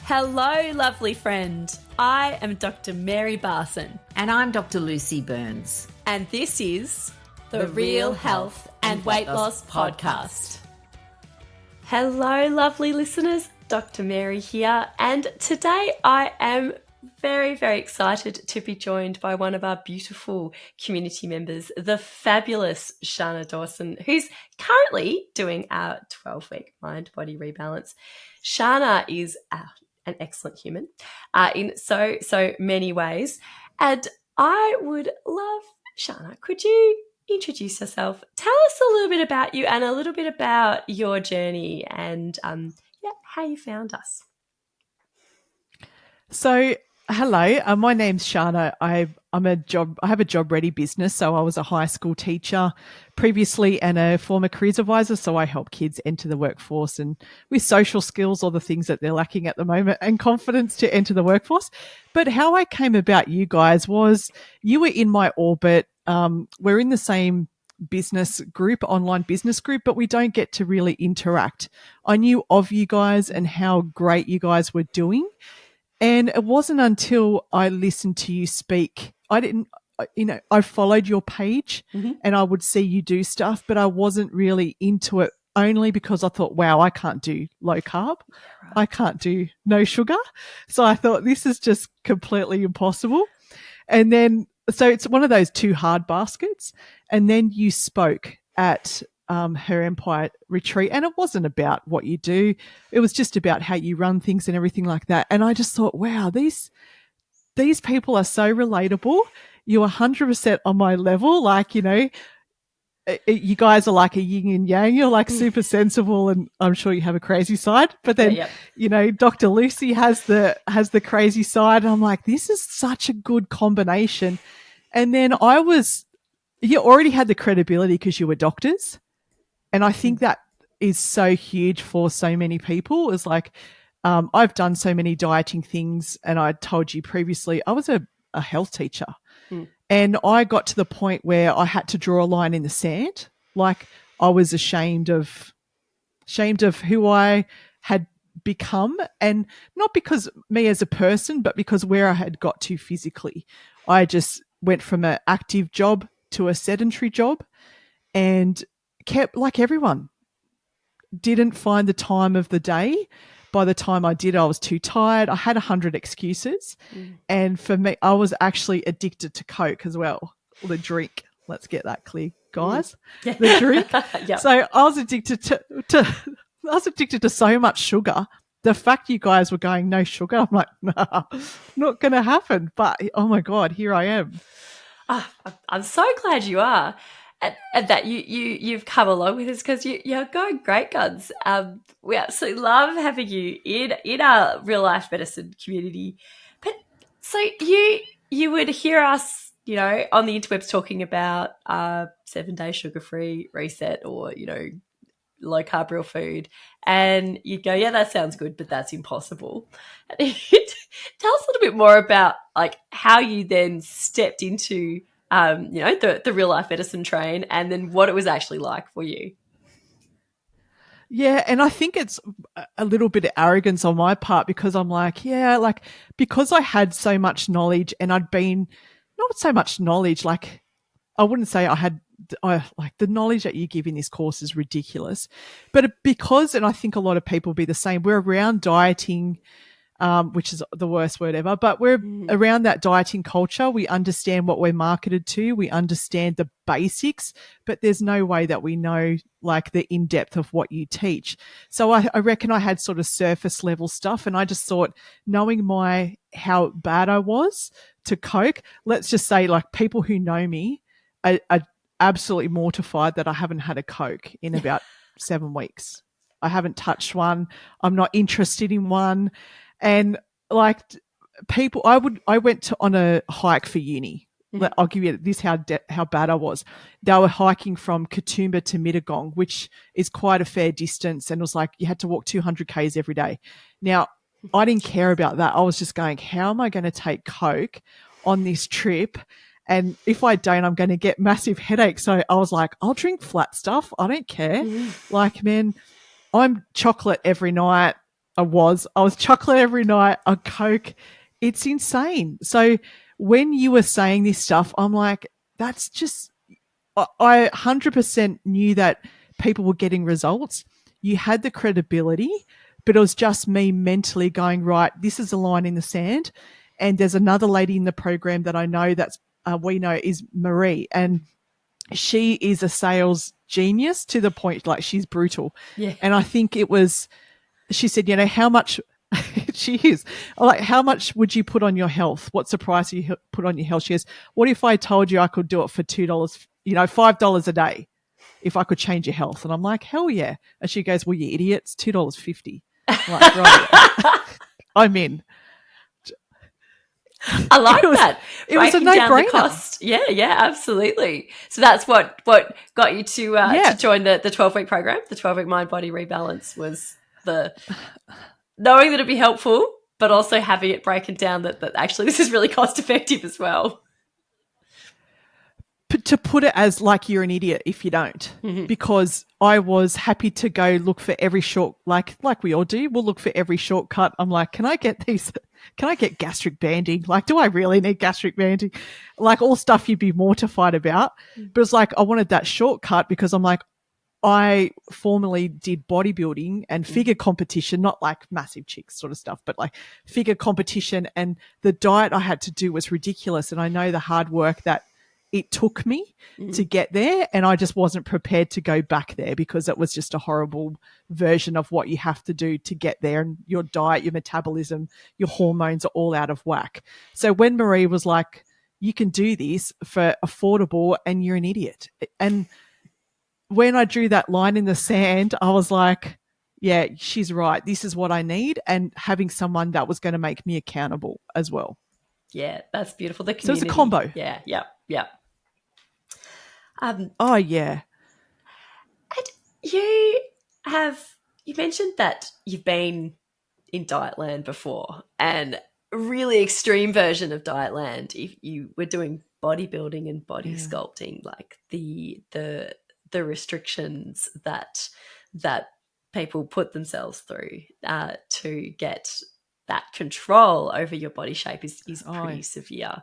Hello, lovely friend. I am Dr. Mary Barson. And I'm Dr. Lucy Burns. And this is the Real Health and Weight Loss Podcast. Hello, lovely listeners. Dr. Mary here. And today I am very, very excited to be joined by one of our beautiful community members, the fabulous Sharna Dawson, who's currently doing our 12-week Mind Body Rebalance. Sharna is an excellent human in so many ways. And I would love, Sharna, could you introduce yourself? Tell us a little bit about you and a little bit about your journey and how you found us. So, hello, my name's Sharna. I have a job-ready business, so I was a high school teacher previously and a former careers advisor, so I help kids enter the workforce and with social skills, all the things that they're lacking at the moment, and confidence to enter the workforce. But how I came about you guys was you were in my orbit. We're in the same business group, online business group, but we don't get to really interact. I knew of you guys and how great you guys were doing. And it wasn't until I listened to you speak, I followed your page and I would see you do stuff, but I wasn't really into it only because I thought, wow, I can't do low carb. Right. I can't do no sugar. So I thought this is just completely impossible. And then, so it's one of those two hard baskets. And then you spoke at her Empire retreat, and it wasn't about what you do. It was just about how you run things and everything like that. And I just thought, wow, these people are so relatable. You're 100% on my level. Like, you know, you guys are like a yin and yang. You're like super sensible, and I'm sure you have a crazy side. But then, you know, Dr. Lucy has the crazy side. And I'm like, this is such a good combination. And then you already had the credibility because you were doctors. And I think that is so huge for so many people. It's like, I've done so many dieting things, and I told you previously, I was a health teacher. And I got to the point where I had to draw a line in the sand. Like, I was ashamed of who I had become, and not because me as a person, but because where I had got to physically. I just went from an active job to a sedentary job, and kept, like everyone, didn't find the time of the day. By the time I did, I was too tired. I had 100 excuses. And for me, I was actually addicted to Coke as well, the drink. Let's get that clear, guys. The drink. Yep. So I was addicted to so much sugar. The fact you guys were going no sugar, I'm like, nah, not going to happen. But oh my God, here I am. I'm so glad you are. And that you've come along with us, because you're going great guns. We absolutely love having you in our real life medicine community. But so you would hear us, you know, on the interwebs talking about 7-day sugar-free reset, or, you know, low carb real food, and you'd go, yeah, that sounds good, but that's impossible. Tell us a little bit more about like how you then stepped into you know, the real life medicine train, and then what it was actually like for you. Yeah, and I think it's a little bit of arrogance on my part, because I'm like, yeah, like, because I had so much knowledge, and I'd been, not so much knowledge, like, I wouldn't say like the knowledge that you give in this course is ridiculous, but because, and I think a lot of people be the same, we're around dieting, which is the worst word ever, but we're around that dieting culture. We understand what we're marketed to. We understand the basics, but there's no way that we know like the in-depth of what you teach. So I reckon I had sort of surface level stuff, and I just thought, knowing how bad I was to Coke, let's just say, like, people who know me are absolutely mortified that I haven't had a Coke in about 7 weeks. I haven't touched one. I'm not interested in one. And like people, I went on a hike for uni. I'll give you this, how bad I was. They were hiking from Katoomba to Mittagong, which is quite a fair distance. And it was like, you had to walk 200 Ks every day. Now, I didn't care about that. I was just going, how am I going to take Coke on this trip? And if I don't, I'm going to get massive headaches. So I was like, I'll drink flat stuff. I don't care. Like, man, I'm chocolate every night. I was chocolate every night, a Coke. It's insane. So when you were saying this stuff, I'm like, that's just, I 100% knew that people were getting results. You had the credibility, but it was just me mentally going, right, this is a line in the sand. And there's another lady in the program that I know we know is Marie, and she is a sales genius to the point, like, she's brutal. Yeah. And I think she said, how much she is like, how much would you put on your health? What's the price you put on your health? She goes, what if I told you I could do it for $2, $5 a day if I could change your health? And I'm like, hell yeah. And she goes, well, you idiot, it's $2.50. I'm like, right. I'm in. I like that. It was a no-brainer. Cost. Yeah, absolutely. So that's what got you to join the 12-week program. The 12-week Mind Body Rebalance was the knowing that it'd be helpful, but also having it broken down that actually this is really cost effective as well. To put it as like, you're an idiot if you don't, because I was happy to go look for every like we all do. We'll look for every shortcut. I'm like, can I get gastric banding? Like, do I really need gastric banding? Like, all stuff you'd be mortified about. But it's like, I wanted that shortcut because I'm like, I formerly did bodybuilding and figure competition, not like massive chicks sort of stuff, but like figure competition. And the diet I had to do was ridiculous. And I know the hard work that it took me to get there, and I just wasn't prepared to go back there because it was just a horrible version of what you have to do to get there, and your diet, your metabolism, your hormones are all out of whack. So when Marie was like, you can do this for affordable and you're an idiot. And when I drew that line in the sand, I was like, yeah, she's right. This is what I need, and having someone that was going to make me accountable as well. Yeah, that's beautiful. The community. So it's a combo. Yeah. Oh, yeah. And you mentioned that you've been in Dietland before, and a really extreme version of Dietland. If you were doing bodybuilding and body sculpting, like the restrictions that people put themselves through to get that control over your body shape is pretty severe.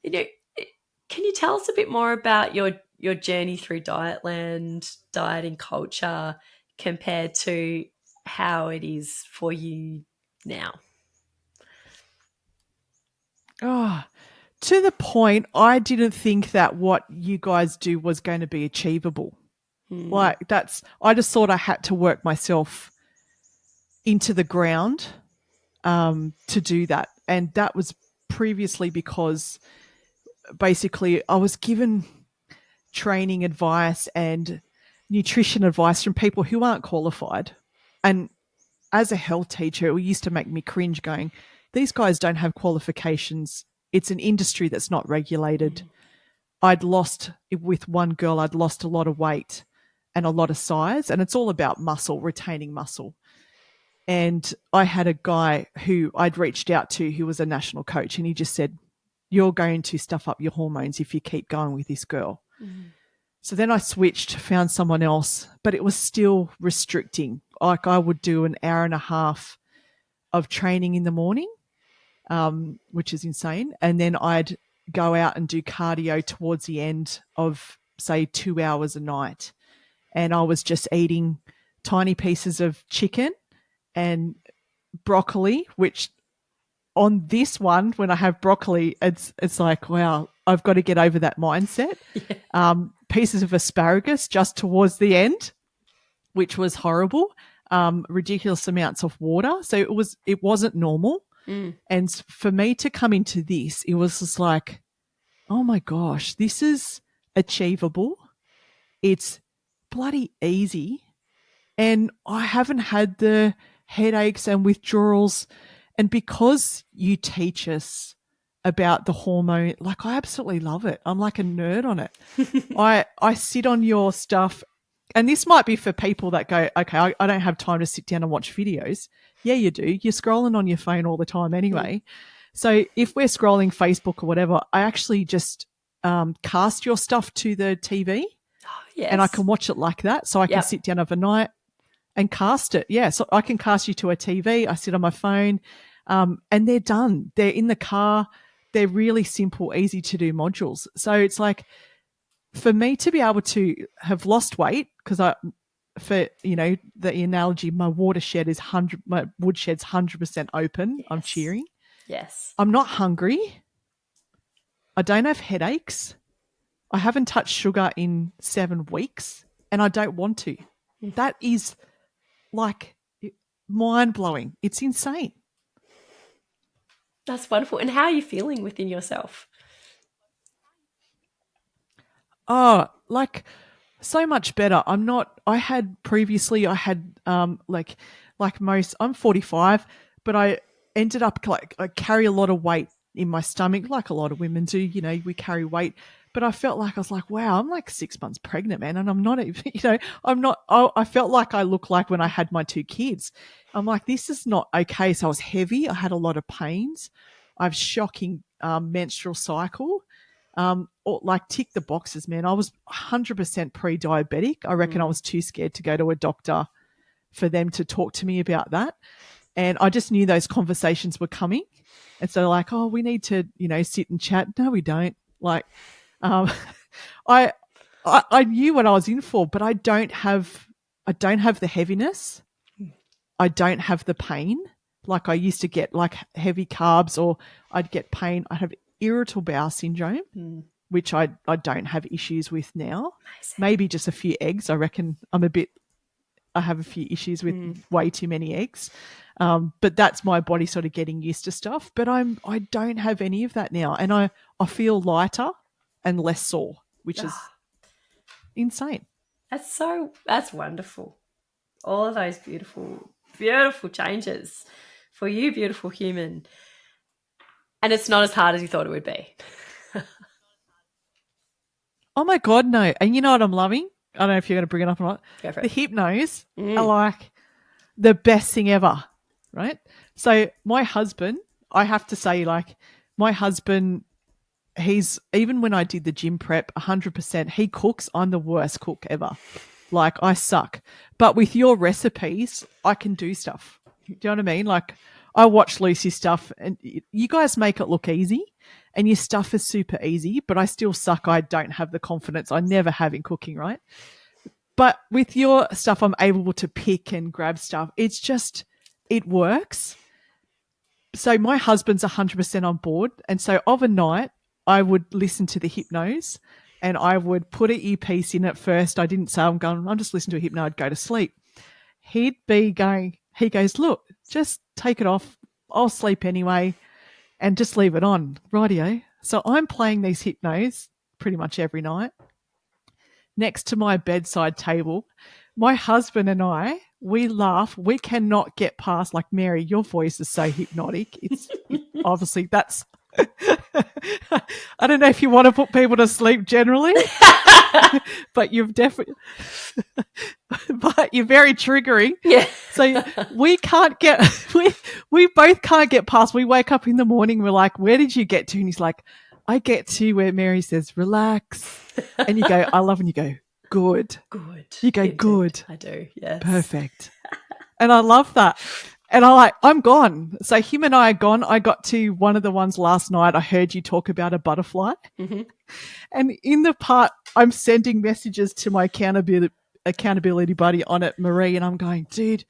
Can you tell us a bit more about your journey through Dietland, dieting culture, compared to how it is for you now? Oh, to the point, I didn't think that what you guys do was going to be achievable. Like, I just thought I had to work myself into the ground to do that. And that was previously because basically I was given training advice and nutrition advice from people who aren't qualified. And as a health teacher, it used to make me cringe going, these guys don't have qualifications. It's an industry that's not regulated. With one girl, I'd lost a lot of weight and a lot of size, and it's all about muscle, retaining muscle. And I had a guy who I'd reached out to who was a national coach, and he just said, you're going to stuff up your hormones if you keep going with this girl. So then I switched, found someone else, but it was still restricting. Like, I would do an hour and a half of training in the morning, which is insane. And then I'd go out and do cardio towards the end of, say, 2 hours a night. And I was just eating tiny pieces of chicken and broccoli, which on this one, when I have broccoli, it's like, wow, I've got to get over that mindset. Pieces of asparagus just towards the end, which was horrible. Ridiculous amounts of water. So it wasn't normal. And for me to come into this, it was just like, oh my gosh, this is achievable. It's bloody easy. And I haven't had the headaches and withdrawals. And because you teach us about the hormone, like, I absolutely love it. I'm like a nerd on it. I sit on your stuff, and this might be for people that go, okay, I don't have time to sit down and watch videos. Yeah, you do. You're scrolling on your phone all the time anyway. So if we're scrolling Facebook or whatever, I actually just cast your stuff to the TV. Yes. And I can watch it like that. So I can sit down overnight and cast it. Yeah, so I can cast you to a TV. I sit on my phone, and they're done. They're in the car. They're really simple, easy to do modules. So it's like, for me to be able to have lost weight, because for the analogy, my watershed is my woodshed's 100% open. Yes. I'm cheering. Yes. I'm not hungry. I don't have headaches. I haven't touched sugar in 7 weeks, and I don't want to. That is like mind blowing. It's insane. That's wonderful. And how are you feeling within yourself? Oh, like so much better. I had like most, I'm 45, but I ended up like, I carry a lot of weight in my stomach, like a lot of women do, we carry weight. But I felt like, I was like, wow, I'm like 6 months pregnant, man. And I'm not even, I felt like I looked like when I had my 2 kids. I'm like, this is not okay. So I was heavy. I had a lot of pains. I have shocking menstrual cycle. Or like tick the boxes, man. I was 100% pre-diabetic. I reckon I was too scared to go to a doctor for them to talk to me about that. And I just knew those conversations were coming. And so like, oh, we need to, sit and chat. No, we don't. Like, I knew what I was in for, but I don't have the heaviness. I don't have the pain. Like I used to get like heavy carbs, or I'd get pain. I have irritable bowel syndrome, which I don't have issues with now. Amazing. Maybe just a few eggs. I reckon I have a few issues with way too many eggs. But that's my body sort of getting used to stuff. But I don't have any of that now. And I feel lighter and less sore, which is insane. That's wonderful. All of those beautiful, beautiful changes for you, beautiful human. And it's not as hard as you thought it would be. Oh my God, no. And you know what I'm loving? I don't know if you're going to bring it up or not. Go for the it. hypnos are like the best thing ever, right? So my husband, I have to say, like, my husband, he's, even when I did the gym prep, 100%, he cooks. I'm the worst cook ever. Like, I suck. But with your recipes, I can do stuff. Do you know what I mean? Like, I watch Lucy's stuff, and you guys make it look easy, and your stuff is super easy, but I still suck. I don't have the confidence I never have in cooking, right? But with your stuff, I'm able to pick and grab stuff. It's just, it works. So my husband's 100% on board. And so overnight, I would listen to the hypnos, and I would put an earpiece in at first. I didn't say I'm just listening to a hypno. I'd go to sleep. He goes, look, just take it off. I'll sleep anyway, and just leave it on. Rightio. So I'm playing these hypnos pretty much every night next to my bedside table. My husband and I, we laugh. We cannot get past, like, Mary, your voice is so hypnotic. It's obviously that's, I don't know if you want to put people to sleep generally, but you've definitely, but you're very triggering. Yeah. So we can't get, we both can't get past. We wake up in the morning, we're like, where did you get to? And he's like, I get to where Mary says, relax. And you go, I love when you go, good. Good. You go, Indeed. good. I do, yes. Perfect. And I love that. And I'm gone. So him and I are gone. I got to one of the ones last night. I heard you talk about a butterfly. Mm-hmm. And in the part, I'm sending messages to my accountability buddy on it, Marie, and I'm going, dude,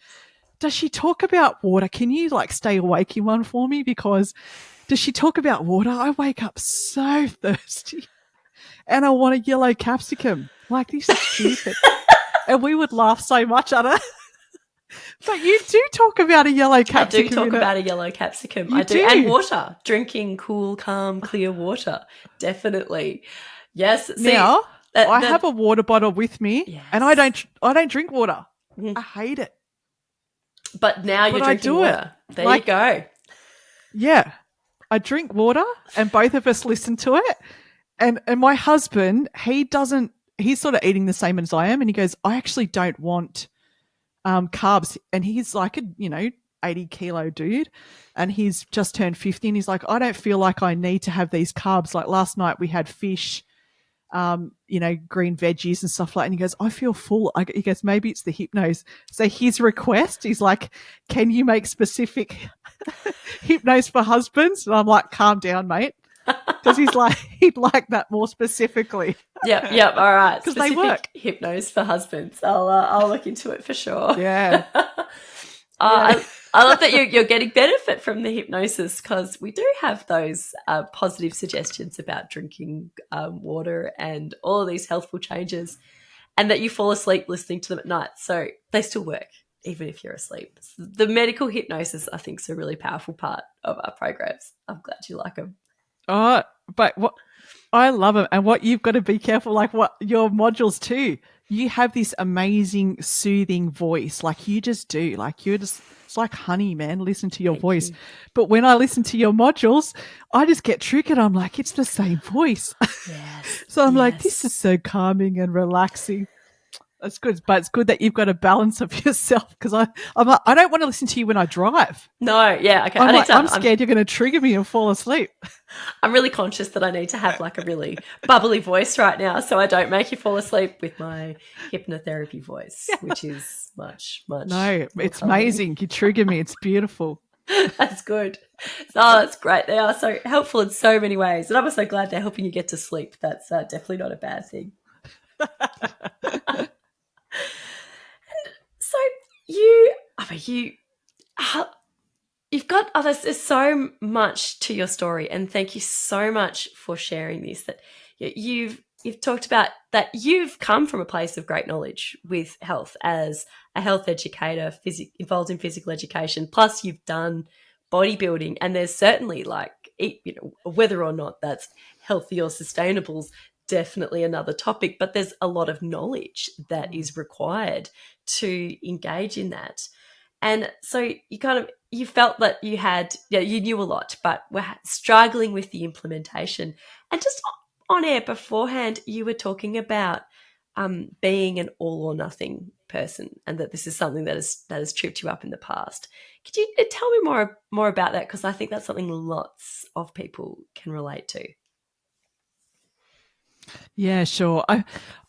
does she talk about water? Can you like stay awake in one for me? Because does she talk about water? I wake up so thirsty and I want a yellow capsicum. Like, this is stupid. And we would laugh so much at it. But you do talk about a yellow capsicum. I do talk about a yellow capsicum. You I do. do. And water. Drinking cool, calm, clear water. Definitely. Yes. See, now, I have a water bottle with me, yes. and I don't drink water. Mm. I hate it. But now you're drinking water. There you go. Yeah. I drink water, and both of us listen to it. And my husband, he's sort of eating the same as I am, and he goes, I actually don't want carbs. And he's like a 80 kilo dude, and he's just turned 50, and he's like, I don't feel like I need to have these carbs. Like last night we had fish, green veggies and stuff like that. And he goes, I feel full. He goes, maybe it's the hypnos. So his request is like, can you make specific hypnos for husbands? And I'm like, calm down, mate. Because he's like, he'd like that more specifically. Yep. All right. Because they work. Hypnos for husbands. I'll look into it for sure. Yeah. I love that you're getting benefit from the hypnosis, because we do have those positive suggestions about drinking water and all of these healthful changes, and that you fall asleep listening to them at night. So they still work even if you're asleep. The medical hypnosis, I think, is a really powerful part of our programs. I'm glad you like them. Oh, but what I love them, and what you've got to be careful, like what your modules too. You have this amazing soothing voice, like you just do. Like it's like honey, man. Listen to your voice. You. But when I listen to your modules, I just get triggered. I'm like, it's the same voice. Yes. So I'm like, this is so calming and relaxing. That's good, but it's good that you've got a balance of yourself, because I'm like, I don't want to listen to you when I drive. No, yeah, okay. I'm scared you're going to trigger me and fall asleep. I'm really conscious that I need to have like a really bubbly voice right now, so I don't make you fall asleep with my hypnotherapy voice, which is much. No, it's amazing. You trigger me. It's beautiful. That's good. Oh, that's great. They are so helpful in so many ways, and I'm so glad they're helping you get to sleep. That's definitely not a bad thing. So you've got others. There's so much to your story, and thank you so much for sharing this. That you've talked about that you've come from a place of great knowledge with health as a health educator, involved in physical education. Plus, you've done bodybuilding, and there's certainly whether or not that's healthy or sustainable. Definitely another topic, but there's a lot of knowledge that is required to engage in that. And so you felt that you knew a lot, but were struggling with the implementation. And just on air beforehand, you were talking about being an all or nothing person, and that this is something that has tripped you up in the past. Could you tell me more about that? Because I think that's something lots of people can relate to. Yeah, sure.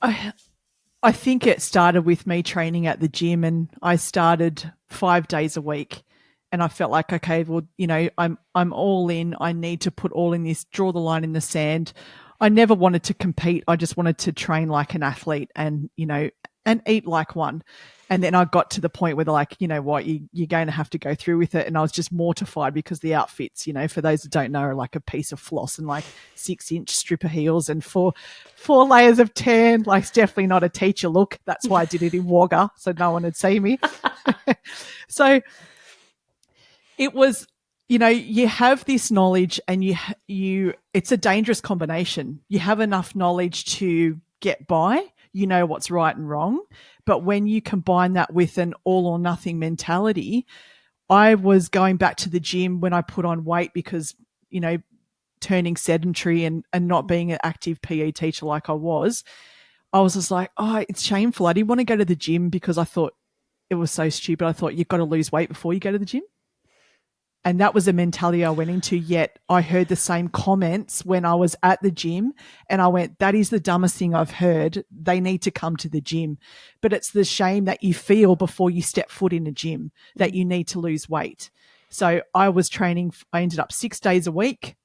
I think it started with me training at the gym, and I started 5 days a week, and I felt like, okay, well, I'm all in. I need to put all in this, draw the line in the sand. I never wanted to compete. I just wanted to train like an athlete and eat like one. And then I got to the point where they're like, you know what, you're going to have to go through with it. And I was just mortified because the outfits, for those that don't know, are like a piece of floss and like 6-inch stripper heels and four layers of tan. Like, it's definitely not a teacher look. That's why I did it in Wagga, so no one would see me. So it was, you have this knowledge, and it's a dangerous combination. You have enough knowledge to get by, what's right and wrong. But when you combine that with an all or nothing mentality, I was going back to the gym when I put on weight because, turning sedentary and not being an active PE teacher like I was just like, oh, it's shameful. I didn't want to go to the gym because I thought it was so stupid. I thought you've got to lose weight before you go to the gym. And that was the mentality I went into, yet I heard the same comments when I was at the gym, and I went, that is the dumbest thing I've heard. They need to come to the gym. But it's the shame that you feel before you step foot in a gym that you need to lose weight. So I was training. I ended up 6 days a week,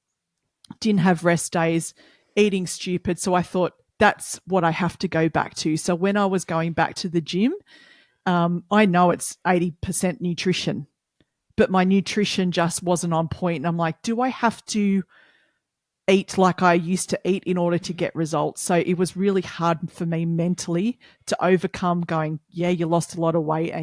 didn't have rest days, eating stupid. So I thought that's what I have to go back to. So when I was going back to the gym, I know it's 80% nutrition, but my nutrition just wasn't on point. And I'm like, do I have to eat like I used to eat in order to get results? So it was really hard for me mentally to overcome going, yeah, you lost a lot of weight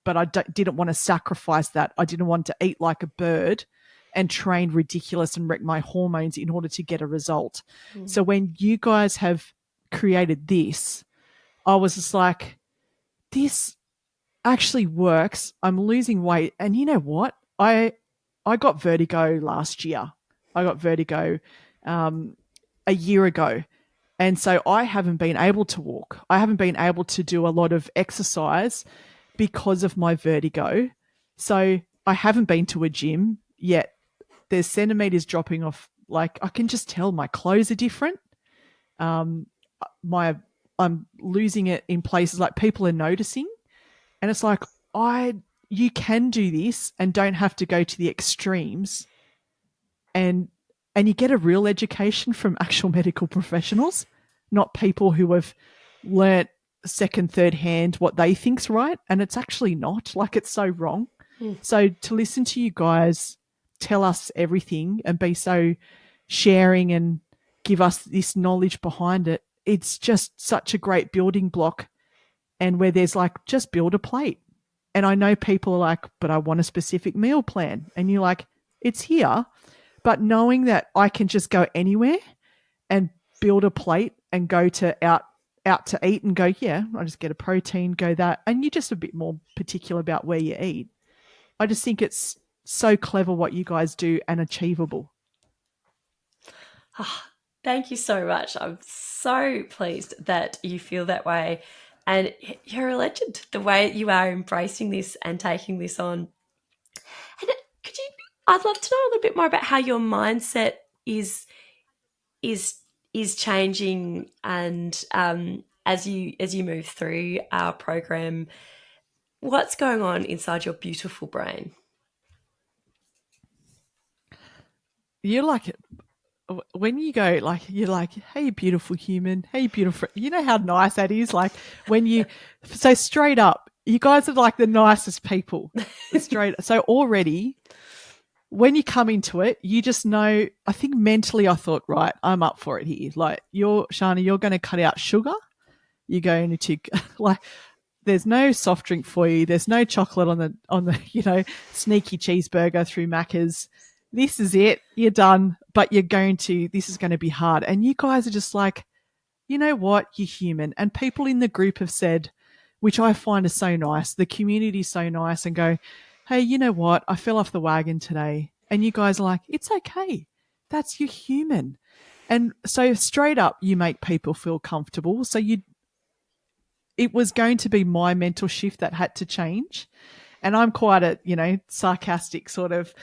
but I didn't want to sacrifice that. I didn't want to eat like a bird and train ridiculous and wreck my hormones in order to get a result. So when you guys have created this, I was just like, this actually works. I'm losing weight. And you know what? I got vertigo last year. I got vertigo a year ago. And so I haven't been able to walk. I haven't been able to do a lot of exercise because of my vertigo. So I haven't been to a gym yet. There's centimeters dropping off. Like, I can just tell my clothes are different. I'm losing it in places like people are noticing, and it's like you can do this and don't have to go to the extremes, and you get a real education from actual medical professionals, not people who have learnt second, third hand what they think's right, and it's actually not. Like, it's so wrong. So to listen to you guys tell us everything and be so sharing and give us this knowledge behind it, it's just such a great building block. And where there's like, just build a plate. And I know people are like, but I want a specific meal plan. And you're like, it's here. But knowing that I can just go anywhere and build a plate and go to out to eat and go, yeah, I just get a protein, go that. And you're just a bit more particular about where you eat. I just think it's so clever what you guys do and achievable. Thank you so much. I'm so pleased that you feel that way. And you're a legend, the way you are embracing this and taking this on. And I'd love to know a little bit more about how your mindset is changing, and as you move through our program, what's going on inside your beautiful brain? You're like, when you go, like, you're like, hey, beautiful human, hey, beautiful, you know how nice that is? Like, when you, so straight up, you guys are like the nicest people. Straight. So already, when you come into it, you just know, I think mentally I thought, right, I'm up for it here. Like, Sharna, you're going to cut out sugar. You're going to, like, there's no soft drink for you. There's no chocolate on the sneaky cheeseburger through Macca's. This is it. You're done. But this is going to be hard. And you guys are just like, you know what? You're human. And people in the group have said, which I find is so nice, the community is so nice, and go, hey, you know what? I fell off the wagon today. And you guys are like, it's okay. That's you human. And so straight up, you make people feel comfortable. So it was going to be my mental shift that had to change. And I'm quite a, sarcastic sort of,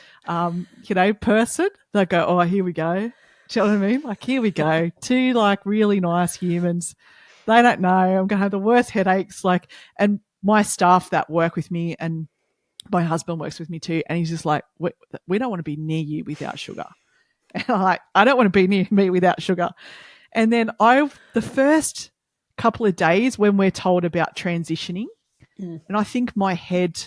person. They go, oh, here we go. Do you know what I mean? Like, here we go. Two, like, really nice humans. They don't know. I'm going to have the worst headaches. Like, and my staff that work with me, and my husband works with me too. And he's just like, we don't want to be near you without sugar. And I'm like, I don't want to be near me without sugar. And then the first couple of days when we're told about transitioning, and I think my head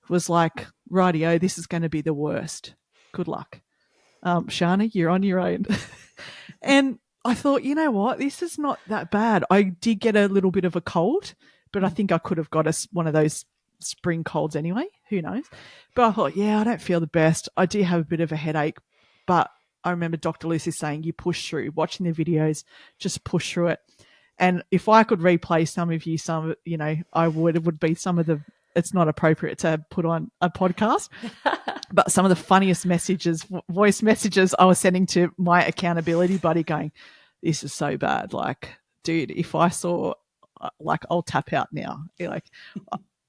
was like, rightio, this is going to be the worst. Good luck. Sharna, you're on your own. And I thought, you know what? This is not that bad. I did get a little bit of a cold, but I think I could have got one of those spring colds anyway. Who knows? But I thought, yeah, I don't feel the best. I do have a bit of a headache, but I remember Dr. Lucy saying, you push through, watching the videos, just push through it. And if I could replay I would. It would be some of the, it's not appropriate to put on a podcast, but some of the funniest voice messages I was sending to my accountability buddy going, this is so bad. Like, dude, if I saw, like, I'll tap out now. Like,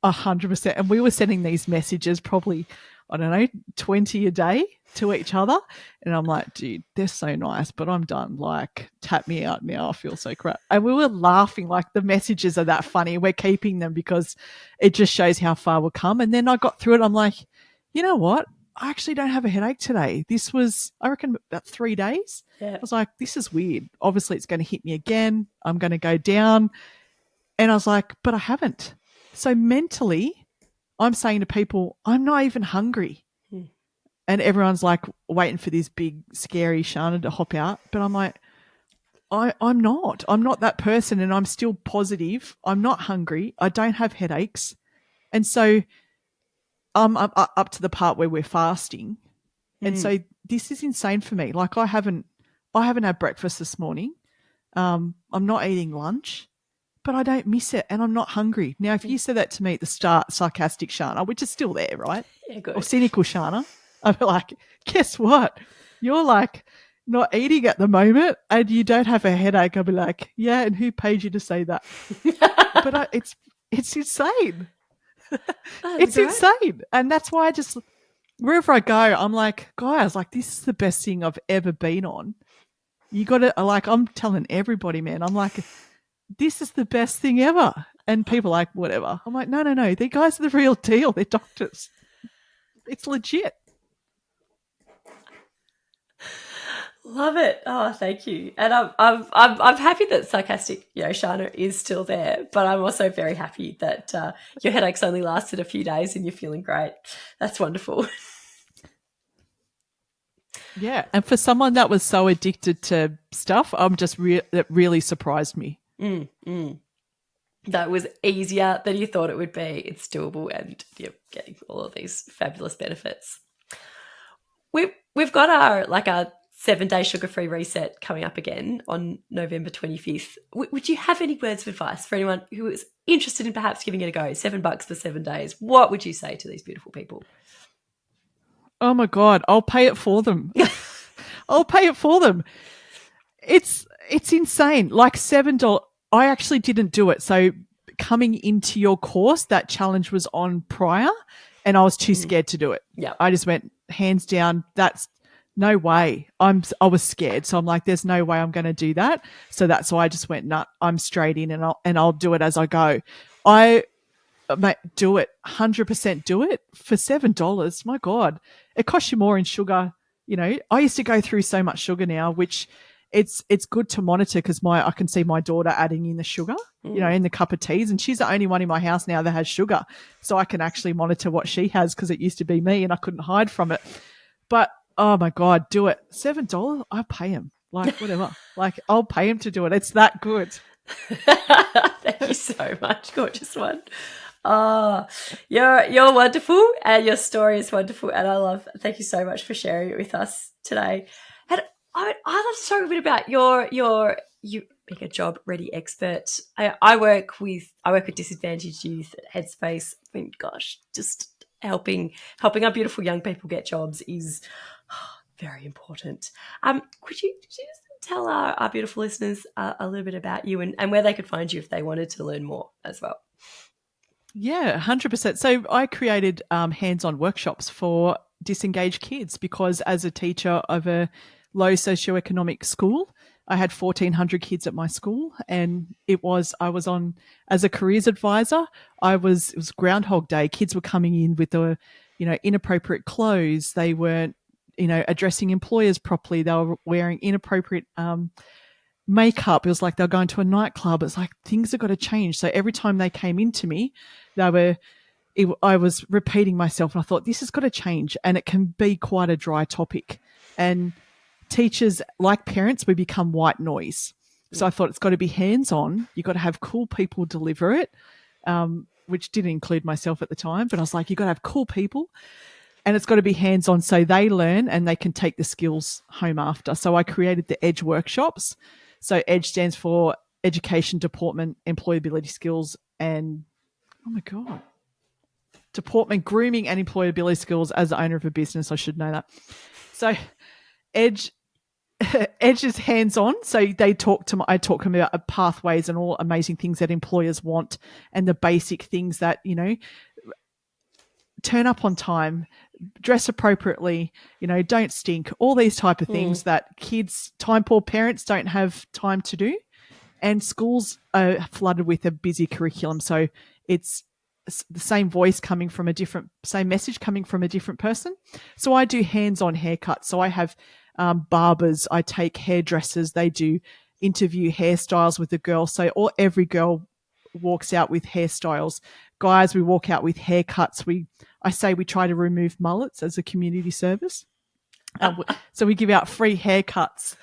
100%. And we were sending these messages probably, I don't know, 20 a day to each other. And I'm like, dude, they're so nice, but I'm done. Like, tap me out now. I feel so crap. And we were laughing, like, the messages are that funny. We're keeping them because it just shows how far we've come. And then I got through it. I'm like, you know what? I actually don't have a headache today. This was, I reckon, about 3 days. Yeah. I was like, this is weird. Obviously, it's going to hit me again. I'm going to go down. And I was like, but I haven't. So mentally, I'm saying to people, I'm not even hungry. And everyone's like waiting for this big, scary Sharna to hop out. But I'm like, I'm not. I'm not that person, and I'm still positive. I'm not hungry. I don't have headaches. And so I'm up to the part where we're fasting. And so this is insane for me. Like, I haven't had breakfast this morning. I'm not eating lunch, but I don't miss it, and I'm not hungry. Now, if you said that to me at the start, sarcastic Sharna, which is still there, right? Yeah, good. Or cynical Sharna, I'd be like, guess what? You're like not eating at the moment and you don't have a headache. I'll be like, yeah, and who paid you to say that? But it's insane. It's insane. And that's why wherever I go, I'm like, guys, like, this is the best thing I've ever been on. You got to, like, I'm telling everybody, man, I'm like, this is the best thing ever. And people are like, whatever. I'm like, no. The guys are the real deal. They're doctors. It's legit. Love it. Oh, thank you. And I'm happy that sarcastic, Sharna is still there. But I'm also very happy that your headaches only lasted a few days and you're feeling great. That's wonderful. Yeah. And for someone that was so addicted to stuff, that really surprised me. That was easier than you thought it would be. It's doable, and you're getting all of these fabulous benefits. We've got our 7-day sugar-free reset coming up again on November 25th. Would you have any words of advice for anyone who is interested in perhaps giving it a go? $7 for 7 days. What would you say to these beautiful people? Oh my God, I'll pay it for them. I'll pay it for them. It's insane. Like $7. I actually didn't do it. So coming into your course, that challenge was on prior, and I was too scared to do it. Yeah, I just went hands down. That's no way. I was scared, so I'm like, there's no way I'm going to do that. So that's why I just went, nah, I'm straight in, and I'll do it as I go. Do it, 100% do it for $7. My God, it costs you more in sugar. I used to go through so much sugar now, which it's good to monitor because I can see my daughter adding in the sugar, in the cup of teas, and she's the only one in my house now that has sugar, so I can actually monitor what she has because it used to be me and I couldn't hide from it. But oh my God, do it. $7, I pay him. Like whatever. Like I'll pay him to do it. It's that good. Thank you so much, gorgeous one. Oh, you're wonderful, and your story is wonderful, and thank you so much for sharing it with us today. And I'd love to talk a bit about you being a job ready expert. I work with disadvantaged youth at Headspace. I mean, gosh, just helping our beautiful young people get jobs is very important. Could you just tell our beautiful listeners a little bit about you and where they could find you if they wanted to learn more as well? Yeah, 100%. So I created hands-on workshops for disengaged kids because as a teacher of a low socioeconomic school, I had 1,400 kids at my school, and I was on as a careers advisor. It was Groundhog Day. Kids were coming in with inappropriate clothes. They weren't, addressing employers properly. They were wearing inappropriate makeup. It was like they were going to a nightclub. It's like things have got to change. So every time they came into me, I was repeating myself, and I thought this has got to change, and it can be quite a dry topic. And teachers, like parents, we become white noise. So I thought it's got to be hands-on. You've got to have cool people deliver it, which didn't include myself at the time. But I was like, you've got to have cool people, and it's got to be hands-on so they learn and they can take the skills home after. So I created the EDGE workshops. So EDGE stands for Education, Deportment, Employability Skills, and, oh my God, Deportment, Grooming and Employability Skills. As the owner of a business, I should know that. So EDGE is hands-on. So I talk to them about pathways and all amazing things that employers want, and the basic things that, turn up on time, dress appropriately, don't stink, all these type of things that kids, time poor parents don't have time to do. And schools are flooded with a busy curriculum. So it's the same voice coming from same message coming from a different person. So I do hands-on haircuts. So I have barbers, I take hairdressers, they do interview hairstyles with the girls. So every girl walks out with hairstyles. Guys, we walk out with haircuts. I say we try to remove mullets as a community service. So we give out free haircuts.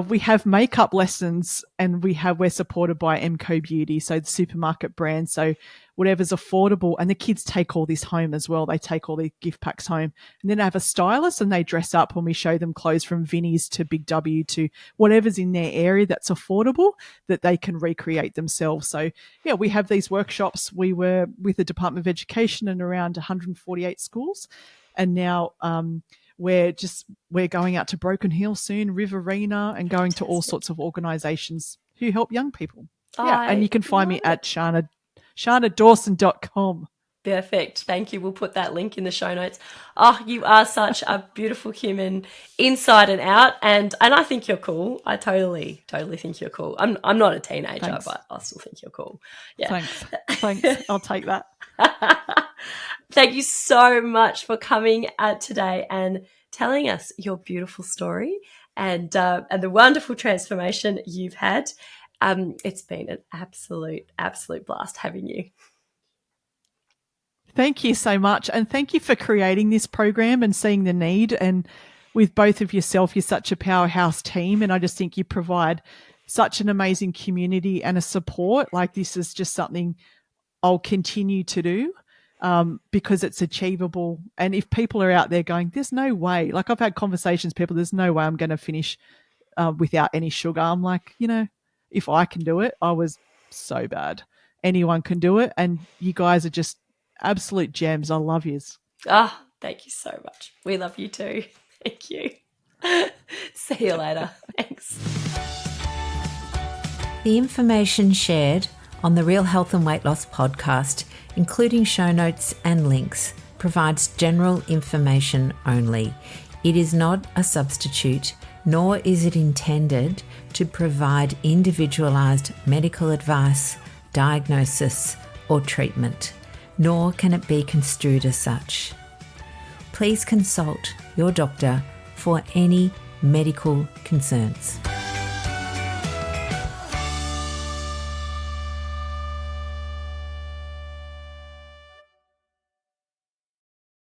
We have makeup lessons, and we're supported by MCO Beauty, so the supermarket brand. So whatever's affordable, and the kids take all this home as well. They take all the gift packs home, and then I have a stylist, and they dress up when we show them clothes from Vinnie's to Big W to whatever's in their area that's affordable that they can recreate themselves. So yeah, we have these workshops. We were with the Department of Education in around 148 schools, and now we're going out to Broken Hill soon, Riverina, and going to all sorts of organisations who help young people. Yeah, and you can find me at sharnadawson.com. Perfect. Thank you. We'll put that link in the show notes. Oh, you are such a beautiful human inside and out. And I think you're cool. I totally think you're cool. I'm not a teenager, Thanks. but I still think you're cool. Yeah. Thanks. I'll take that. Thank you so much for coming today and telling us your beautiful story and the wonderful transformation you've had. It's been an absolute blast having you. Thank you so much. And thank you for creating this program and seeing the need. And with both of yourself, you're such a powerhouse team. And I just think you provide such an amazing community and a support. Like, this is just something I'll continue to do because it's achievable. And if people are out there going, there's no way, like I've had conversations, people, there's no way I'm going to finish without any sugar. I'm like, if I can do it, I was so bad. Anyone can do it. And you guys are just absolute gems. I love yous. Thank you so much. We love you too. Thank you. See you later. Thanks. The information shared on the Real Health and Weight Loss podcast, including show notes and links, provides general information only. It is not a substitute, nor is it intended to provide individualized medical advice, diagnosis, or treatment, nor can it be construed as such. Please consult your doctor for any medical concerns.